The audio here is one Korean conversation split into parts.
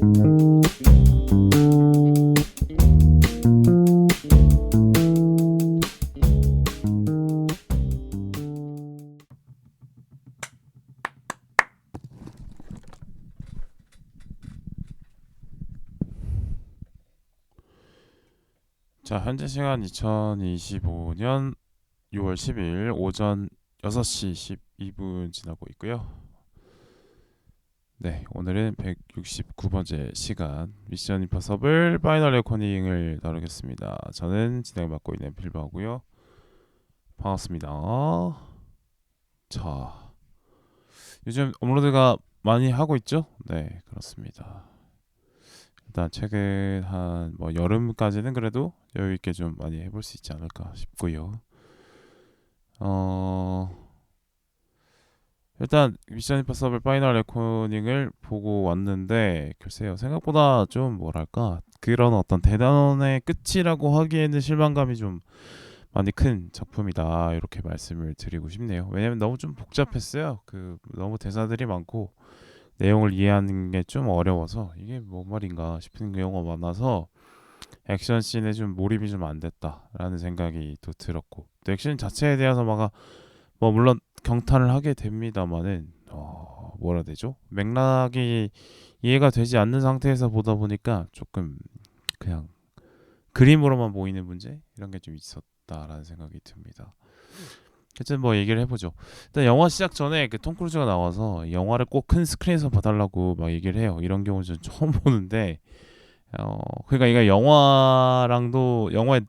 자, 현재 시간 2025년 6월 10일 오전 6시 12분 지나고 있고요. 네, 오늘은 169번째 시간 미션 임파서블 파이널 레코닝을 다루겠습니다. 저는 진행을 맡고 있는 빌바고요. 반갑습니다. 자, 요즘 업로드가 많이 하고 있죠? 네, 그렇습니다. 일단 최근 한 뭐 여름까지는 그래도 여유 있게 좀 많이 해볼 수 있지 않을까 싶고요. 일단 미션 임파서블 파이널 레코닝을 보고 왔는데 글쎄요, 생각보다 좀 뭐랄까 그런 어떤 대단원의 끝이라고 하기에는 실망감이 좀 많이 큰 작품이다, 이렇게 말씀을 드리고 싶네요. 왜냐면 너무 좀 복잡했어요. 너무 대사들이 많고 내용을 이해하는 게 좀 어려워서 이게 뭔 말인가 싶은 경우가 많아서 액션 씬에 좀 몰입이 좀 안 됐다라는 생각이 또 들었고, 또 액션 자체에 대해서 뭐 물론 경탄을 하게 됩니다만은 뭐라 해야 되죠? 맥락이 이해가 되지 않는 상태에서 보다 보니까 조금 그냥 그림으로만 보이는 문제, 이런 게 좀 있었다라는 생각이 듭니다. 어쨌든 뭐 얘기를 해보죠. 일단 영화 시작 전에 그 톰 크루즈가 나와서 영화를 꼭 큰 스크린에서 봐달라고 막 얘기를 해요. 이런 경우 는 처음 보는데, 그러니까 이게 영화랑도 영화의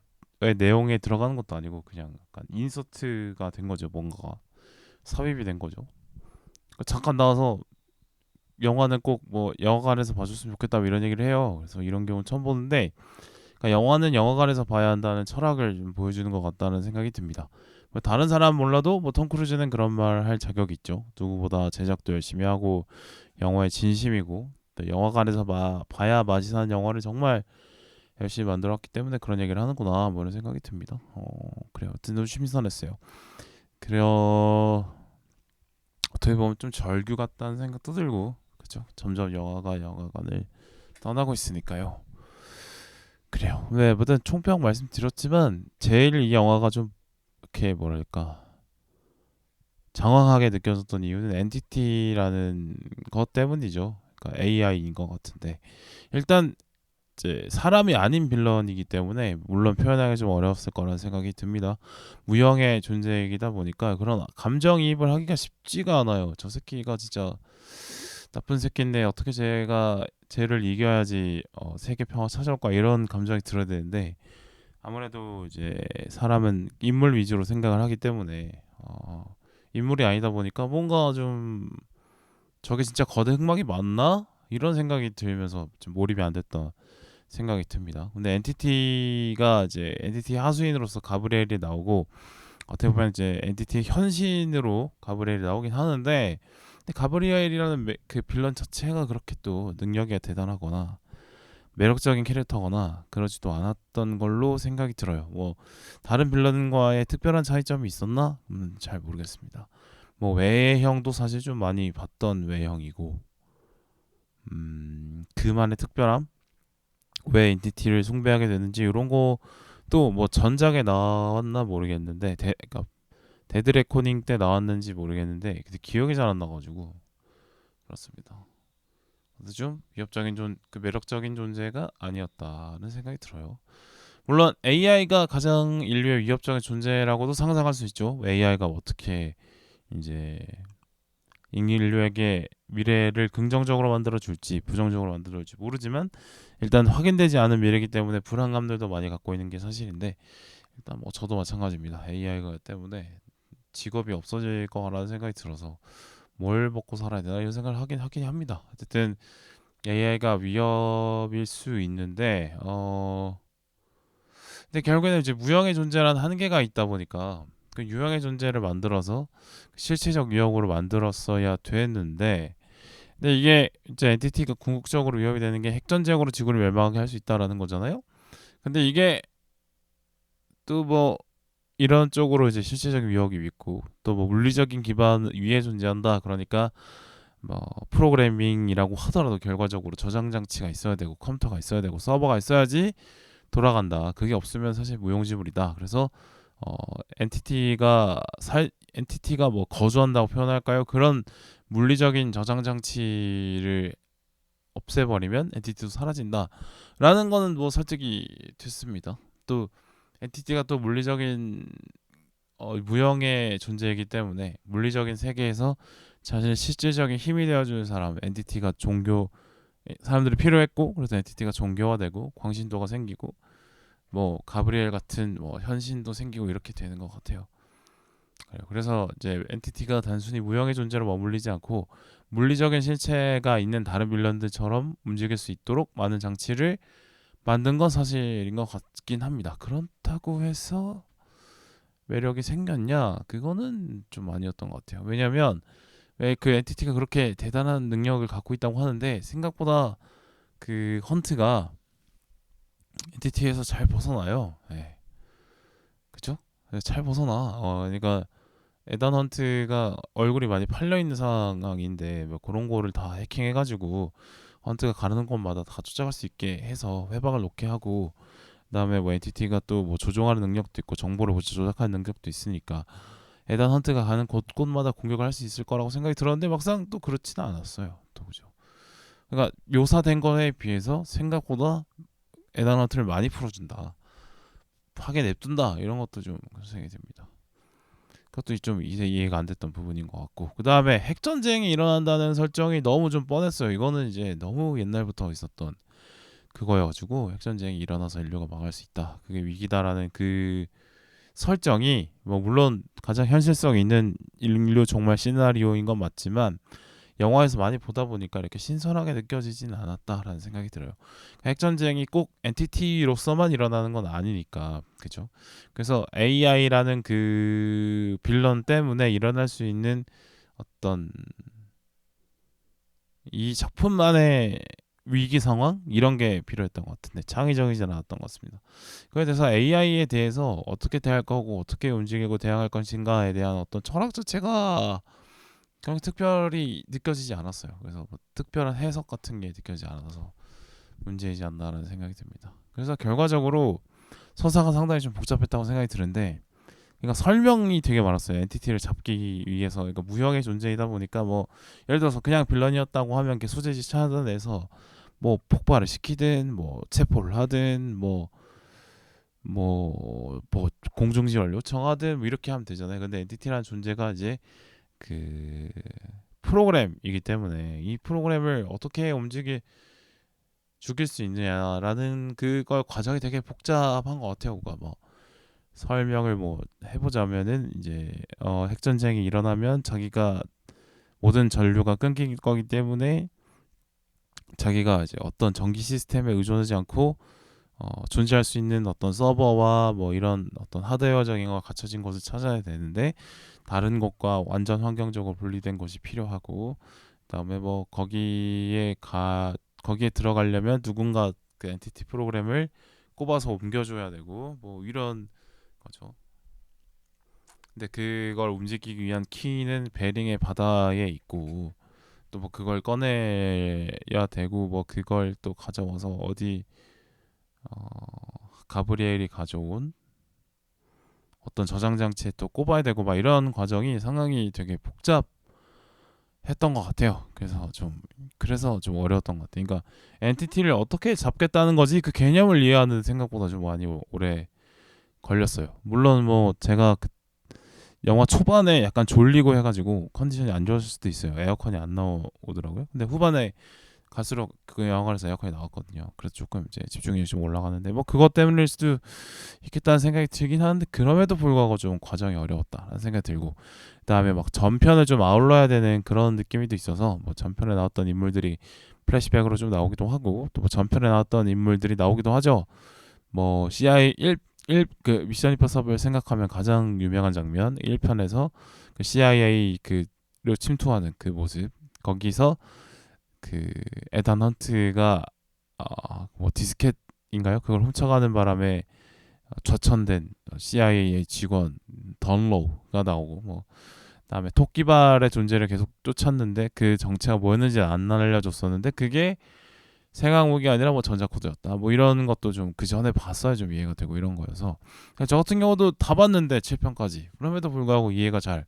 내용에 들어가는 것도 아니고 그냥 약간 인서트가 된 거죠. 뭔가가 삽입이 된 거죠. 그러니까 잠깐 나와서 영화는 꼭 뭐 영화관에서 봐줬으면 좋겠다, 뭐 이런 얘기를 해요. 그래서 이런 경우 처음 보는데, 그러니까 영화는 영화관에서 봐야 한다는 철학을 좀 보여주는 것 같다는 생각이 듭니다. 뭐 다른 사람 몰라도 뭐 톰 크루즈는 그런 말 할 자격이 있죠. 누구보다 제작도 열심히 하고 영화에 진심이고 또 영화관에서 봐야 맛이 사는 영화를 정말 열심히 만들었기 때문에 그런 얘기를 하는구나, 뭐 이런 생각이 듭니다. 그래요. 좀 신선했어요. 그래요. 어떻게 보면 좀 절규 같다는 생각도 들고, 그죠? 점점 영화가 영화관을 떠나고 있으니까요. 그래요. 네, 뭐든 총평 말씀드렸지만 제일 이 영화가 좀 이렇게 뭐랄까 장황하게 느껴졌던 이유는 엔티티라는 것 때문이죠. 그러니까 AI인 것 같은데, 일단 이제 사람이 아닌 빌런이기 때문에 물론 표현하기 좀 어려웠을 거라는 생각이 듭니다. 무형의 존재이다 보니까 그런 감정이입을 하기가 쉽지가 않아요. 저 새끼가 진짜 나쁜 새끼인데 어떻게 쟤를 이겨야지 세계 평화 찾아올까, 이런 감정이 들어야 되는데, 아무래도 이제 사람은 인물 위주로 생각을 하기 때문에 인물이 아니다 보니까 뭔가 좀 저게 진짜 거대 흑막이 맞나? 이런 생각이 들면서 좀 몰입이 안 됐던 생각이 듭니다. 근데 엔티티가 이제 엔티티 하수인으로서 가브리엘이 나오고, 어떻게 보면 이제 엔티티 현신으로 가브리엘이 나오긴 하는데, 근데 가브리엘이라는 그 빌런 자체가 그렇게 또 능력이 대단하거나 매력적인 캐릭터거나 그러지도 않았던 걸로 생각이 들어요. 뭐 다른 빌런과의 특별한 차이점이 있었나? 잘 모르겠습니다. 뭐 외형도 사실 좀 많이 봤던 외형이고, 그만의 특별함, 왜 엔티티를 숭배하게 되는지 이런 거도 뭐 전작에 나왔나 모르겠는데, 그러니까 데드 레코닝 때 나왔는지 모르겠는데 근데 기억이 잘 안 나가지고 그렇습니다. 그래서 좀 위협적인 그 매력적인 존재가 아니었다는 생각이 들어요. 물론 AI가 가장 인류의 위협적인 존재라고도 상상할 수 있죠. AI가 어떻게 이제 인류에게 미래를 긍정적으로 만들어 줄지 부정적으로 만들어 줄지 모르지만, 일단 확인되지 않은 미래이기 때문에 불안감들도 많이 갖고 있는 게 사실인데, 일단 뭐 저도 마찬가지입니다. AI가 때문에 직업이 없어질 거라는 생각이 들어서 뭘 먹고 살아야 되나 이런 생각을 하긴 합니다. 어쨌든 AI가 위협일 수 있는데 근데 결국에는 이제 무형의 존재란 한계가 있다 보니까 그 유형의 존재를 만들어서 실체적 위협으로 만들었어야 됐는데, 근데 이게 이제 엔티티가 궁극적으로 위협이 되는 게 핵전쟁으로 지구를 멸망하게 할 수 있다라는 거잖아요. 근데 이게 또 뭐 이런 쪽으로 이제 실체적인 위협이 있고 또 뭐 물리적인 기반 위에 존재한다, 그러니까 뭐 프로그래밍이라고 하더라도 결과적으로 저장 장치가 있어야 되고 컴퓨터가 있어야 되고 서버가 있어야지 돌아간다. 그게 없으면 사실 무용지물이다. 그래서 어, 엔티티가 뭐 거주한다고 표현할까요? 그런 물리적인 저장 장치를 없애버리면 엔티티도 사라진다라는 거는 뭐 설득이 됐습니다. 또 엔티티가 또 물리적인 무형의 존재이기 때문에 물리적인 세계에서 자신의 실질적인 힘이 되어주는 사람, 엔티티가 종교 사람들이 필요했고, 그래서 엔티티가 종교화되고 광신도가 생기고 뭐 가브리엘 같은 뭐 현신도 생기고 이렇게 되는 것 같아요. 그래서 이제 엔티티가 단순히 무형의 존재로 머물리지 않고 물리적인 실체가 있는 다른 빌런들처럼 움직일 수 있도록 많은 장치를 만든 건 사실인 것 같긴 합니다. 그렇다고 해서 매력이 생겼냐? 그거는 좀 아니었던 것 같아요. 왜냐면 왜 그 엔티티가 그렇게 대단한 능력을 갖고 있다고 하는데 생각보다 그 헌트가 엔티티에서 잘 벗어나요. 네. 그죠? 잘 벗어나. 그러니까 에단 헌트가 얼굴이 많이 팔려 있는 상황인데 뭐 그런 거를 다 해킹해가지고 헌트가 가는 곳마다 다 쫓아갈 수 있게 해서 회방을 놓게 하고 그다음에 뭐 엔티티가 또 뭐 조종하는 능력도 있고 정보를 조작하는 능력도 있으니까 에단 헌트가 가는 곳곳마다 공격을 할 수 있을 거라고 생각이 들었는데 막상 또 그렇지는 않았어요. 또 그죠? 그러니까 묘사된 거에 비해서 생각보다 에단 헌트를 많이 풀어준다. 하게 냅둔다 이런 것도 좀 생각이 됩니다. 그것도 좀 이제 이해가 안 됐던 부분인 것 같고 그 다음에 핵전쟁이 일어난다는 설정이 너무 좀 뻔했어요. 이거는 이제 너무 옛날부터 있었던 그거여가지고 핵전쟁이 일어나서 인류가 망할 수 있다. 그게 위기다라는 그 설정이 뭐 물론 가장 현실성 있는 인류 종말 시나리오인 건 맞지만 영화에서 많이 보다 보니까 이렇게 신선하게 느껴지진 않았다라는 생각이 들어요. 핵전쟁이 꼭 엔티티로서만 일어나는 건 아니니까 그죠? 그래서 AI라는 그 빌런 때문에 일어날 수 있는 어떤 이 작품만의 위기 상황 이런 게 필요했던 것 같은데 창의적이지 않았던 것 같습니다. 그에 대해서 AI에 대해서 어떻게 대할 거고 어떻게 움직이고 대응할 것인가에 대한 어떤 철학 자체가 그냥 특별히 느껴지지 않았어요. 그래서 뭐 특별한 해석 같은 게 느껴지지 않아서 문제이지 않나라는 생각이 듭니다. 그래서 결과적으로 서사가 상당히 좀 복잡했다고 생각이 드는데 그러니까 설명이 되게 많았어요. 엔티티를 잡기 위해서 그러니까 무형의 존재이다 보니까 뭐 예를 들어서 그냥 빌런이었다고 하면 이렇게 소재지 찾아내서 뭐 폭발을 시키든 뭐 체포를 하든 뭐 공중지원을 요청하든 뭐 이렇게 하면 되잖아요. 근데 엔티티라는 존재가 이제 그 프로그램이기 때문에 이 프로그램을 어떻게 죽일 수 있느냐라는 그걸 과정이 되게 복잡한 것 같아요. 그거 뭐 설명을 뭐 해보자면은 이제 핵전쟁이 일어나면 자기가 모든 전류가 끊길 거기 때문에 자기가 이제 어떤 전기 시스템에 의존하지 않고 존재할 수 있는 어떤 서버와 뭐 이런 어떤 하드웨어적인 거 갖춰진 곳을 찾아야 되는데 다른 곳과 완전 환경적으로 분리된 곳이 필요하고 그다음에 뭐 거기에 들어가려면 누군가 그 엔티티 프로그램을 꼽아서 옮겨줘야 되고 뭐 이런 거죠. 근데 그걸 움직이기 위한 키는 베링의 바다에 있고 또 뭐 그걸 꺼내야 되고 뭐 그걸 또 가져와서 어디 어, 가브리엘이 가져온 어떤 저장 장치에 또 꼽아야 되고 막 이런 과정이 상당히 되게 복잡했던 것 같아요. 그래서 좀 어려웠던 것 같아요. 그러니까 엔티티를 어떻게 잡겠다는 거지 그 개념을 이해하는 생각보다 좀 많이 오래 걸렸어요. 물론 뭐 제가 그 영화 초반에 약간 졸리고 해가지고 컨디션이 안 좋았을 수도 있어요. 에어컨이 안 나오더라고요. 근데 후반에 갈수록 그 영화관에서 에어컨이 나왔거든요. 그래서 조금 이제 집중력이 좀 올라가는데 뭐 그것 때문일 수도 있겠다는 생각이 들긴 하는데 그럼에도 불구하고 좀 과정이 어려웠다라는 생각이 들고 그다음에 막 전편을 좀 아울러야 되는 그런 느낌이 또 있어서 뭐 전편에 나왔던 인물들이 플래시백으로 좀 나오기도 하고 또 뭐 전편에 나왔던 인물들이 나오기도 하죠. 뭐 CIA 1그 미션 임파서블 생각하면 가장 유명한 장면 1편에서 그 CIA 그를 침투하는 그 모습 거기서 그 에단 헌트가 뭐 디스켓인가요? 그걸 훔쳐가는 바람에 좌천된 CIA 직원 던로우가 나오고 뭐 그다음에 토끼발의 존재를 계속 쫓았는데 그 정체가 뭐였는지 안 알려줬었는데 그게 생화목이 아니라 뭐 전자코드였다. 뭐 이런 것도 좀 그 전에 봤어야 좀 이해가 되고 이런 거여서 저 같은 경우도 다 봤는데 7편까지 그럼에도 불구하고 이해가 잘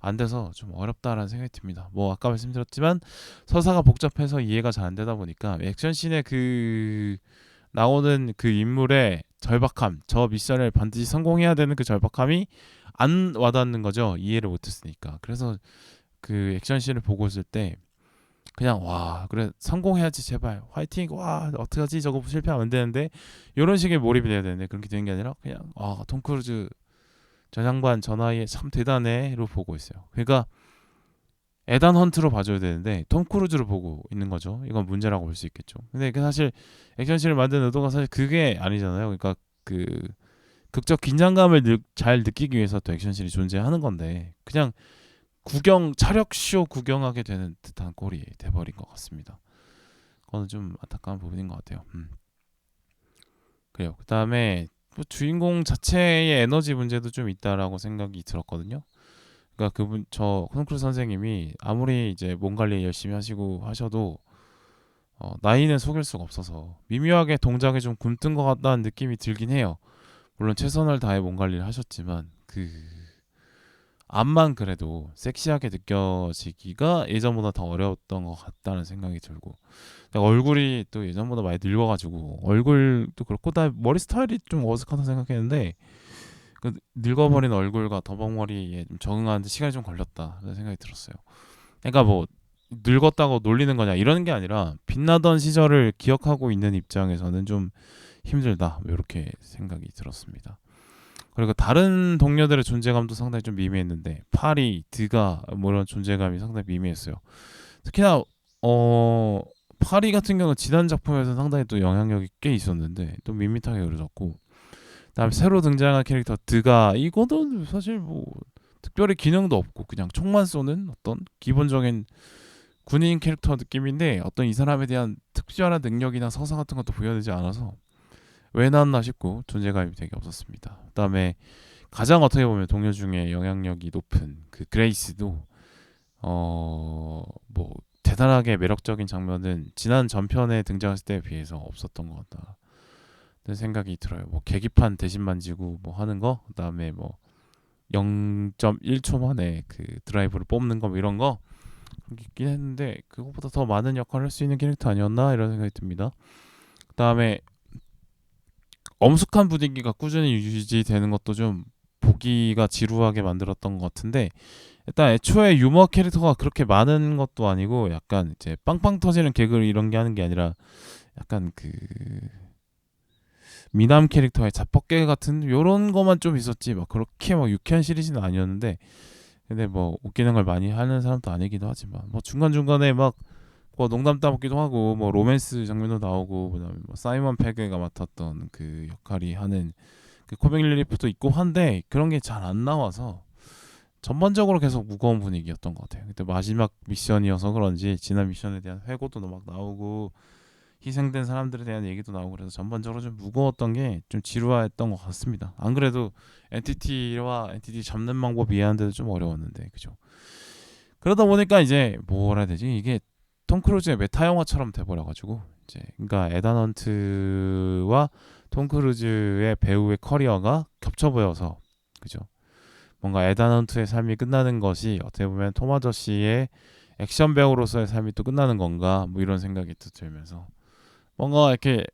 안 돼서 좀 어렵다라는 생각이 듭니다. 뭐 아까 말씀드렸지만 서사가 복잡해서 이해가 잘 안 되다 보니까 액션씬의 그 나오는 그 인물의 절박함, 저 미션을 반드시 성공해야 되는 그 절박함이 안 와닿는 거죠. 이해를 못했으니까. 그래서 그 액션씬을 보고 있을 때 그냥 와 그래 성공해야지 제발 화이팅 와 어떡하지 저거 실패하면 안 되는데 이런 식의 몰입이 돼야 되는데 그렇게 되는 게 아니라 그냥 톰 크루즈 저 양반 저 나이에 참 대단해로 보고 있어요. 그러니까 에단 헌트로 봐줘야 되는데 톰 크루즈로 보고 있는 거죠. 이건 문제라고 볼 수 있겠죠. 근데 그 사실 액션씬을 만든 의도가 사실 그게 아니잖아요. 그러니까 그 극적 긴장감을 잘 느끼기 위해서 또 액션씬이 존재하는 건데 그냥 구경 차력쇼 구경하게 되는 듯한 꼴이 돼버린 것 같습니다. 그거는 좀 안타까운 부분인 것 같아요. 그래요. 그다음에 뭐 주인공 자체의 에너지 문제도 좀 있다라고 생각이 들었거든요. 그러니까 그분 톰 크루즈 선생님이 아무리 이제 몸 관리 열심히 하시고 하셔도 나이는 속일 수가 없어서 미묘하게 동작이 좀 굼뜬 것 같다는 느낌이 들긴 해요. 물론 최선을 다해 몸 관리를 하셨지만 그 앞만 그래도 섹시하게 느껴지기가 예전보다 더 어려웠던 것 같다는 생각이 들고 얼굴이 또 예전보다 많이 늙어가지고 얼굴도 그렇고 다 머리 스타일이 좀 어색하다 생각했는데 그 늙어버린 얼굴과 더벅머리에 좀 적응하는데 시간이 좀 걸렸다는 생각이 들었어요. 그러니까 뭐 늙었다고 놀리는 거냐 이런 게 아니라 빛나던 시절을 기억하고 있는 입장에서는 좀 힘들다 이렇게 생각이 들었습니다. 그리고 다른 동료들의 존재감도 상당히 좀 미미했는데 파리, 드가 뭐 이런 존재감이 상당히 미미했어요. 특히나 파리 같은 경우는 지난 작품에서 상당히 또 영향력이 꽤 있었는데 또 밋밋하게 그려졌고 그다음에 새로 등장한 캐릭터 드가 이거는 사실 뭐 특별히 기능도 없고 그냥 총만 쏘는 어떤 기본적인 군인 캐릭터 느낌인데 어떤 이 사람에 대한 특별한 능력이나 서사 같은 것도 부여되지 않아서 왜 나왔나 싶고 존재감이 되게 없었습니다. 그다음에 가장 어떻게 보면 동료 중에 영향력이 높은 그 그레이스도 뭐 대단하게 매력적인 장면은 지난 전편에 등장했을 때에 비해서 없었던 것 같다. 는 생각이 들어요. 뭐 계기판 대신 만지고 뭐 하는 거, 그다음에 뭐 0.1초 만에 그 드라이브를 뽑는 거 뭐 이런 거 있긴 했는데 그것보다 더 많은 역할을 할 수 있는 캐릭터 아니었나 이런 생각이 듭니다. 그다음에 엄숙한 분위기가 꾸준히 유지되는 것도 좀 보기가 지루하게 만들었던 것 같은데 일단 애초에 유머 캐릭터가 그렇게 많은 것도 아니고 약간 이제 빵빵 터지는 개그 이런 게 하는 게 아니라 약간 그 미남 캐릭터의 자뻑개 같은 요런 거만 좀 있었지 막 그렇게 막 유쾌한 시리즈는 아니었는데 근데 뭐 웃기는 걸 많이 하는 사람도 아니기도 하지만 뭐 중간중간에 막 뭐 농담 따먹기도 하고 뭐 로맨스 장면도 나오고 그다음에 뭐 사이먼 페그가 맡았던 그 역할이 하는 그 코믹 릴리프도 있고 한데 그런 게 잘 안 나와서 전반적으로 계속 무거운 분위기였던 것 같아요. 그때 마지막 미션이어서 그런지 지난 미션에 대한 회고도 막 나오고 희생된 사람들에 대한 얘기도 나오고 그래서 전반적으로 좀 무거웠던 게 좀 지루했던 것 같습니다. 안 그래도 엔티티와 엔티티 잡는 방법이 이해하는데도 좀 어려웠는데 그죠. 그러다 보니까 이제 뭐라 해야 되지 이게 톰 크루즈의 메타 영화처럼 돼버려가지고 이제 그러니까 에단 헌트와 톰 크루즈의 배우의 커리어가 겹쳐 보여서 그죠. 뭔가 에단 헌트의 삶이 끝나는 것이 어떻게 보면 톰 아저씨의 액션 배우로서의 삶이 또 끝나는 건가 뭐 이런 생각이 또 들면서 뭔가 이렇게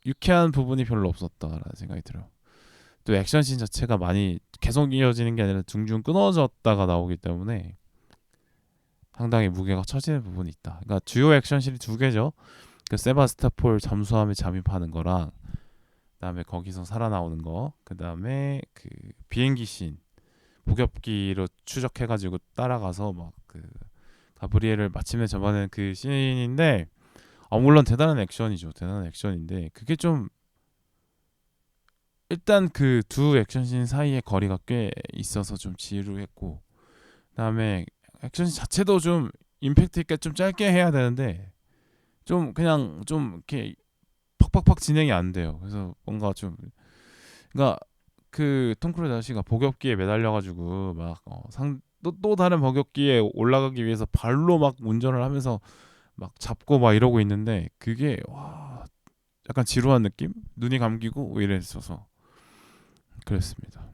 유쾌한 부분이 별로 없었다라는 생각이 들어요. 또 액션씬 자체가 많이 계속 이어지는 게 아니라 둥둥 끊어졌다가 나오기 때문에 상당히 무게가 처지는 부분이 있다. 그러니까 주요 액션씬이 두 개죠. 그 세바스타폴 잠수함에 잠입하는 거랑 그다음에 거기서 살아나오는 거, 그다음에 그 비행기 씬 목욕기로 추적해가지고 따라가서 막 그 가브리엘을 마침내 잡아낸 그 씬인데 물론 대단한 액션이죠. 대단한 액션인데 그게 좀 일단 그 두 액션씬 사이에 거리가 꽤 있어서 좀 지루했고 그다음에 액션씬 자체도 좀 임팩트 있게 좀 짧게 해야 되는데 좀 그냥 좀 이렇게 팍팍팍 진행이 안 돼요. 그래서 뭔가 좀 그러니까 그 톰 크루즈 아저씨가 복엽기에 매달려가지고 막 상대 또 다른 버격기에 올라가기 위해서 발로 막 운전을 하면서 막 잡고 막 이러고 있는데 그게 와 약간 지루한 느낌? 눈이 감기고 이랬어서 그랬습니다.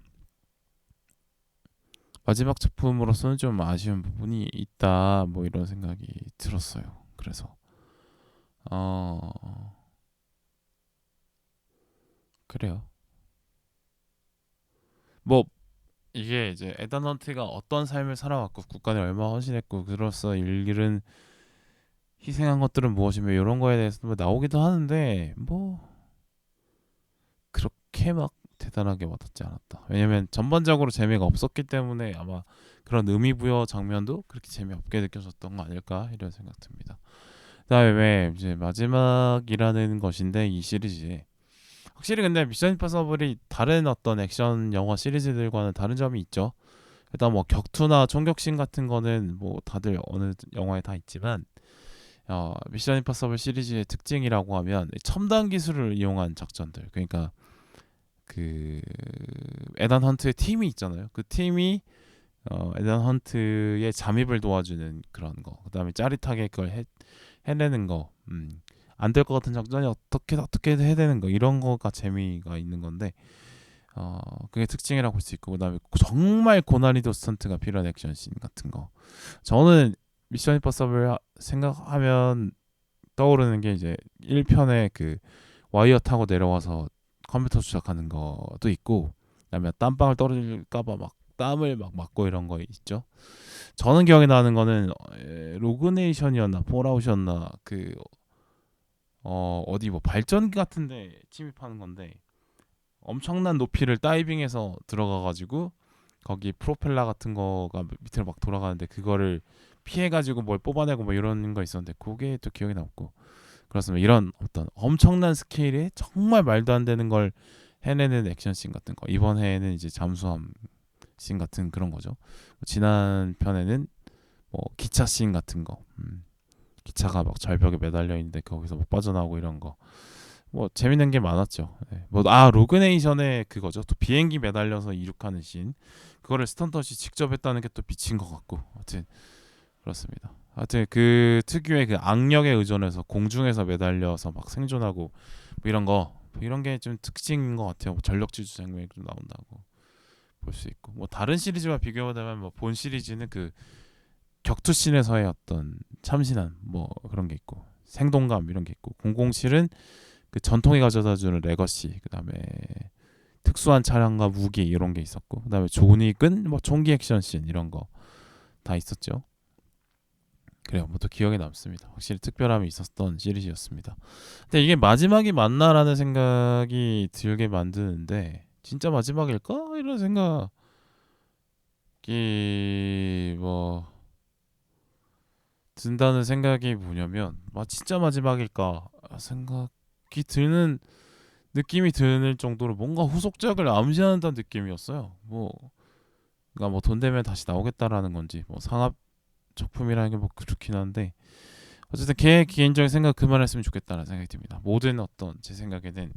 마지막 작품으로서는 좀 아쉬운 부분이 있다 뭐 이런 생각이 들었어요. 그래서 어 그래요. 뭐 이게 이제 에단 헌트가 어떤 삶을 살아왔고 국가에 얼마나 헌신했고 그로서 일은 희생한 것들은 무엇이며 이런 거에 대해서 뭐 나오기도 하는데 뭐 그렇게 막 대단하게 와닿지 않았다. 왜냐면 전반적으로 재미가 없었기 때문에 아마 그런 의미 부여 장면도 그렇게 재미없게 느껴졌던 거 아닐까 이런 생각 듭니다. 그다음에 왜 이제 마지막이라는 것인데 이 시리즈에 확실히 근데 미션 임파서블이 다른 어떤 액션 영화 시리즈들과는 다른 점이 있죠. 일단 뭐 격투나 총격신 같은 거는 뭐 다들 어느 영화에 다 있지만 미션 임파서블 시리즈의 특징이라고 하면 첨단 기술을 이용한 작전들. 그러니까 그 에단 헌트의 팀이 있잖아요. 그 팀이 에단 헌트의 잠입을 도와주는 그런 거. 그다음에 짜릿하게 그걸 해내는 거. 안 될 것 같은 작전이 어떻게 해내는 거 이런 거가 재미가 있는 건데 그게 특징이라고 볼 수 있고 그다음에 정말 고난이도 스턴트가 필요한 액션씬 같은 거. 저는 미션 임파서블 생각하면 떠오르는 게 이제 1편에 그 와이어 타고 내려와서 컴퓨터 조작하는 것도 있고 그다음에 땀방울 떨어질까봐 막 땀을 막 맞고 이런 거 있죠. 저는 기억에 나는 거는 로그네이션이었나 폴아웃이었나 그 어디 뭐 발전기 같은데 침입하는 건데 엄청난 높이를 다이빙해서 들어가가지고 거기 프로펠러 같은 거가 밑으로 막 돌아가는데 그거를 피해가지고 뭘 뽑아내고 뭐 이런 거 있었는데 그게 또 기억이 남고 그렇습니다. 이런 어떤 엄청난 스케일의 정말 말도 안 되는 걸 해내는 액션씬 같은 거 이번 해에는 이제 잠수함 씬 같은 그런 거죠. 지난 편에는 뭐 기차 씬 같은 거 기차가 막 절벽에 매달려 있는데 거기서 못 빠져나오고 이런 거 뭐 재밌는 게 많았죠. 네. 뭐아 로그네이션의 그거죠. 또 비행기 매달려서 이륙하는 씬 그거를 스턴트시 직접 했다는 게 또 미친 것 같고 하여튼 그렇습니다. 하여튼 그 특유의 그 악력에 의존해서 공중에서 매달려서 막 생존하고 뭐 이런 거 뭐 이런 게 좀 특징인 것 같아요. 뭐 전력질주 장면이 좀 나온다고 볼 수 있고 뭐 다른 시리즈와 비교하자면 뭐 본 시리즈는 그 격투씬에서의 어떤 참신함 뭐 그런 게 있고 생동감 이런 게 있고 007은 그 전통이 가져다주는 레거시 그다음에 특수한 차량과 무기 이런 게 있었고 그다음에 존윅은 뭐 총기 액션씬 이런 거 다 있었죠. 그래요. 뭐 또 기억에 남습니다. 확실히 특별함이 있었던 시리즈였습니다. 근데 이게 마지막이 맞나라는 생각이 들게 만드는데 진짜 마지막일까? 이런 생각이 뭐 든다는 생각이 뭐냐면 진짜 마지막일까 생각이 드는 느낌이 드는 정도로 뭔가 후속작을 암시한다는 느낌이었어요. 뭐 그러니까 뭐 돈 되면 다시 나오겠다라는 건지 뭐 상업 작품이라는 게 뭐 그렇긴 한데 어쨌든 걔 개인적인 생각 그만했으면 좋겠다는 생각이 듭니다. 모든 어떤 제 생각에는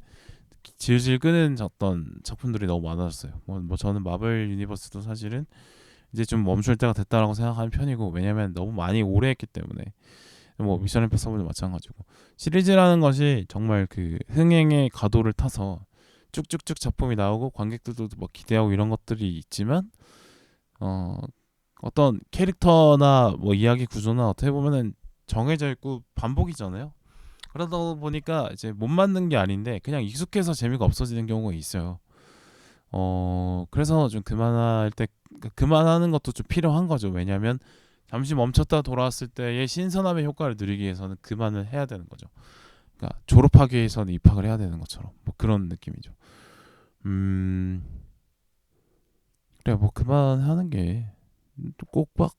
질질 끄는 어떤 작품들이 너무 많아졌어요. 뭐 저는 마블 유니버스도 사실은 이제 좀 멈출 때가 됐다라고 생각하는 편이고 왜냐면 너무 많이 오래 했기 때문에 뭐 미션 임파서블도 마찬가지고 시리즈라는 것이 정말 그 흥행의 가도를 타서 쭉쭉쭉 작품이 나오고 관객들도 뭐 기대하고 이런 것들이 있지만 어 어떤 캐릭터나 뭐 이야기 구조나 어떻게 보면은 정해져 있고 반복이잖아요. 그러다 보니까 이제 못 맞는 게 아닌데 그냥 익숙해서 재미가 없어지는 경우가 있어요. 그래서 좀 그만할 때 그만하는 것도 좀 필요한 거죠. 왜냐하면 잠시 멈췄다 돌아왔을 때의 신선함의 효과를 누리기 위해서는 그만을 해야 되는 거죠. 그러니까 졸업하기 위해서는 입학을 해야 되는 것처럼 뭐 그런 느낌이죠. 음, 그래 뭐 그만하는 게 꼭 막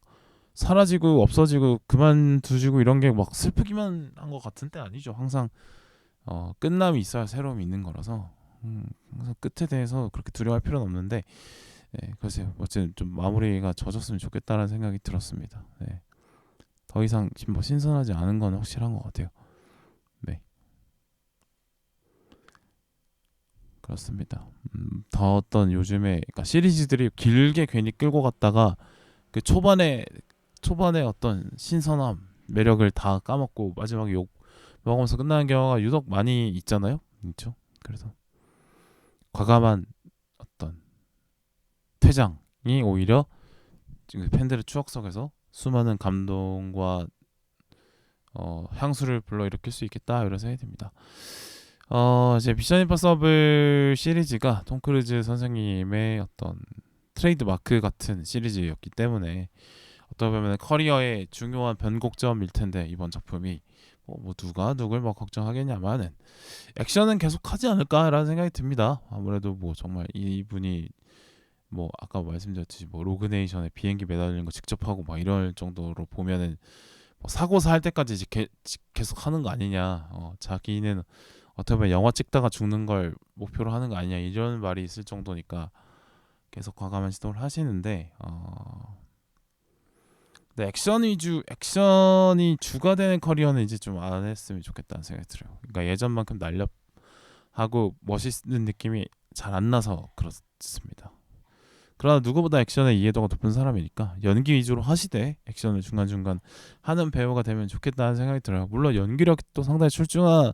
사라지고 없어지고 그만두시고 이런 게 막 슬프기만 한 것 같은 때 아니죠. 항상 끝남이 있어야 새로움이 있는 거라서 항상 끝에 대해서 그렇게 두려워할 필요는 없는데 네, 글쎄요. 어쨌든 좀 마무리가 젖었으면 좋겠다는 생각이 들었습니다. 네. 더 이상 뭐 신선하지 않은 건 확실한 것 같아요. 네, 그렇습니다. 더 어떤 요즘에 그러니까 시리즈들이 길게 괜히 끌고 갔다가 그 초반에 어떤 신선함, 매력을 다 까먹고 마지막에 욕 먹으면서 끝나는 경우가 유독 많이 있잖아요. 있죠. 그래서 과감한 어떤 퇴장이 오히려 지금 팬들의 추억 속에서 수많은 감동과 향수를 불러일으킬 수 있겠다 이런 생각이 듭니다. 이제 미션 임파서블 시리즈가 톰 크루즈 선생님의 어떤 트레이드 마크 같은 시리즈였기 때문에 어떻게 보면 커리어의 중요한 변곡점일 텐데 이번 작품이 뭐 누가 누굴 뭐 걱정하겠냐마는 액션은 계속 하지 않을까라는 생각이 듭니다. 아무래도 뭐 정말 이분이 뭐 아까 말씀드렸듯이 뭐 로그네이션에 비행기 매달리는 거 직접 하고 막 이럴 정도로 보면은 뭐 사고 살 때까지 이제 계속 하는 거 아니냐. 자기는 어떻게 보면 영화 찍다가 죽는 걸 목표로 하는 거 아니냐 이런 말이 있을 정도니까 계속 과감한 시도를 하시는데 근데 액션이 주가 되는 커리어는 이제 좀 안 했으면 좋겠다는 생각이 들어요. 그러니까 예전만큼 날렵하고 멋있는 느낌이 잘 안 나서 그렇습니다. 그러나 누구보다 액션에 이해도가 높은 사람이니까 연기 위주로 하시되 액션을 중간중간 하는 배우가 되면 좋겠다는 생각이 들어요. 물론 연기력도 상당히 출중한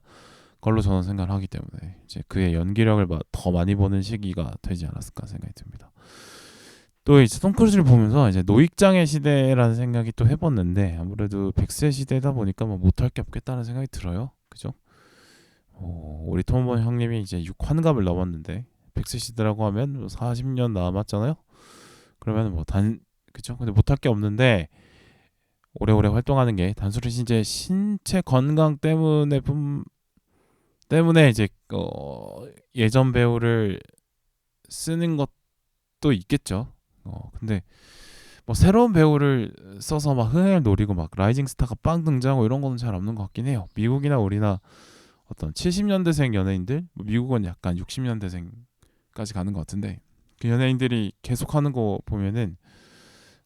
걸로 저는 생각을 하기 때문에 이제 그의 연기력을 더 많이 보는 시기가 되지 않았을까 생각이 듭니다. 또 이제 톰 크루즈를 보면서 이제 노익장의 시대라는 생각이 또 해봤는데 아무래도 100세 시대다 보니까 뭐 못할 게 없겠다는 생각이 들어요. 그죠? 우리 톰 형님이 이제 6환갑을 넘었는데 100세 시대라고 하면 40년 남았잖아요. 그러면 그죠? 근데 못할 게 없는데 오래오래 활동하는 게 단순히 이제 신체 건강 때문에 이제 예전 배우를 쓰는 것도 있겠죠. 근데 뭐 새로운 배우를 써서 막 흥행을 노리고 막 라이징 스타가 빵 등장하고 이런 거는 잘 없는 것 같긴 해요. 미국이나 우리나 어떤 70년대생 연예인들, 미국은 약간 60년대생까지 가는 것 같은데 그 연예인들이 계속하는 거 보면은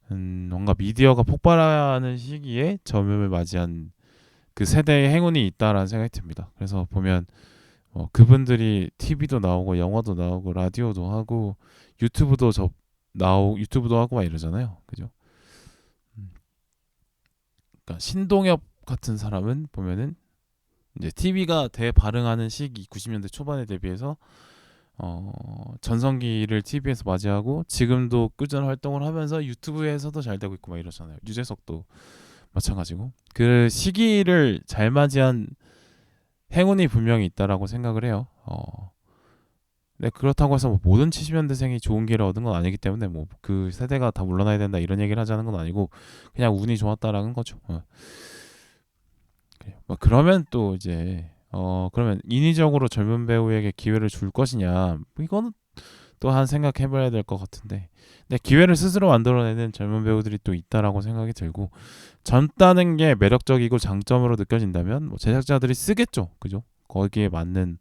뭔가 미디어가 폭발하는 시기에 저음을 맞이한 그 세대의 행운이 있다라는 생각이 듭니다. 그래서 보면 그분들이 TV도 나오고 영화도 나오고 라디오도 하고 유튜브도 하고 막 이러잖아요. 그죠? 그러니까 신동엽 같은 사람은 보면은 이제 TV가 대발흥하는 시기 90년대 초반에 대비해서 전성기를 TV에서 맞이하고 지금도 꾸준한 활동을 하면서 유튜브에서도 잘 되고 있고 막 이러잖아요. 유재석도 마찬가지고 그 시기를 잘 맞이한 행운이 분명히 있다라고 생각을 해요. 네, 그렇다고 해서 뭐 모든 70년대생이 좋은 기회를 얻은 건 아니기 때문에 뭐 그 세대가 다 물러나야 된다 이런 얘기를 하자는 건 아니고 그냥 운이 좋았다라는 거죠. 그래요. 뭐 그러면 또 이제 그러면 인위적으로 젊은 배우에게 기회를 줄 것이냐 뭐 이거는 또 한 생각해봐야 될 것 같은데 근데 기회를 스스로 만들어내는 젊은 배우들이 또 있다라고 생각이 들고 젊다는 게 매력적이고 장점으로 느껴진다면 뭐 제작자들이 쓰겠죠. 그죠? 거기에 맞는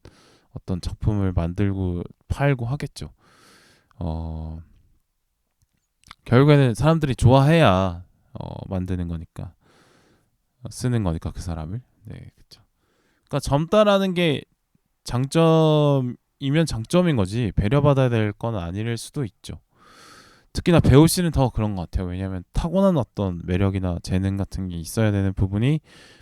어떤 작품을 만들고 팔고 하겠죠. 결국에는 사람들이 좋아해야 만드는 거니까 쓰는 거니까 그 사람을. 네, 그렇죠. 그러니까 젊다라는 게 장점이면 장점인 거지 배려받아야 될 건 아닐 수도 있죠. 특히나 배우 씨는 더 그런 것 같아요. 왜냐하면 타고난 어떤 매력이나 재능 같은 게 있어야 되는 부분이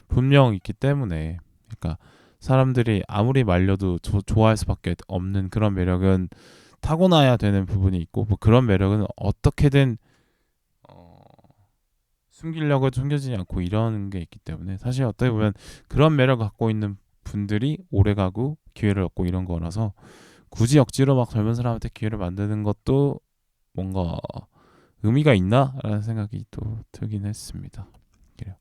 분명 있기 때문에 그러니까 사람들이 아무리 말려도 좋아할 수밖에 없는 그런 매력은 타고나야 되는 부분이 있고 뭐 그런 매력은 어떻게든 숨기려고 해도 숨겨지지 않고 이런 게 있기 때문에 사실 어떻게 보면 그런 매력을 갖고 있는 분들이 오래가고 기회를 얻고 이런 거라서 굳이 억지로 막 젊은 사람한테 기회를 만드는 것도 뭔가 의미가 있나라는 생각이 또 들긴 했습니다. 그래요.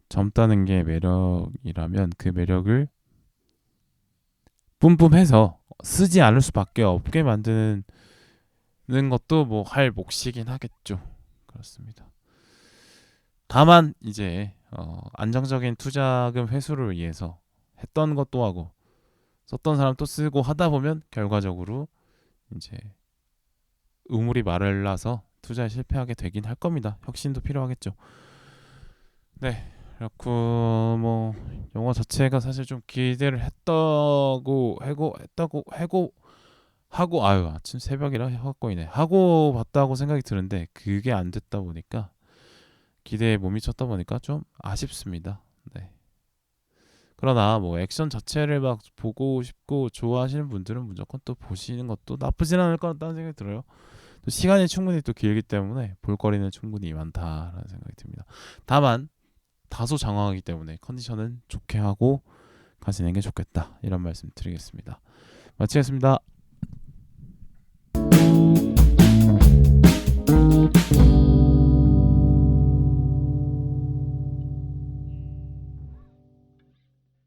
젊다는 게 매력이라면 그 매력을 뿜뿜해서 쓰지 않을 수밖에 없게 만드는 것도 뭐 할 몫이긴 하겠죠. 그렇습니다. 다만 이제 안정적인 투자금 회수를 위해서 했던 것도 하고 썼던 사람 또 쓰고 하다 보면 결과적으로 이제 우물이 마를라서 투자에 실패하게 되긴 할 겁니다. 혁신도 필요하겠죠. 네, 그렇고 뭐 영화 자체가 사실 좀 기대를 했다고 하고 아유 아침 새벽이라 헛거이네 하고 봤다고 생각이 드는데 그게 안 됐다 보니까 기대에 못 미쳤다 보니까 좀 아쉽습니다. 네. 그러나 뭐 액션 자체를 막 보고 싶고 좋아하시는 분들은 무조건 또 보시는 것도 나쁘진 않을 것 같다는 생각이 들어요. 또 시간이 충분히 또 길기 때문에 볼거리는 충분히 많다라는 생각이 듭니다. 다만 다소 장황하기 때문에 컨디션은 좋게 하고 가시는 게 좋겠다 이런 말씀 드리겠습니다. 마치겠습니다.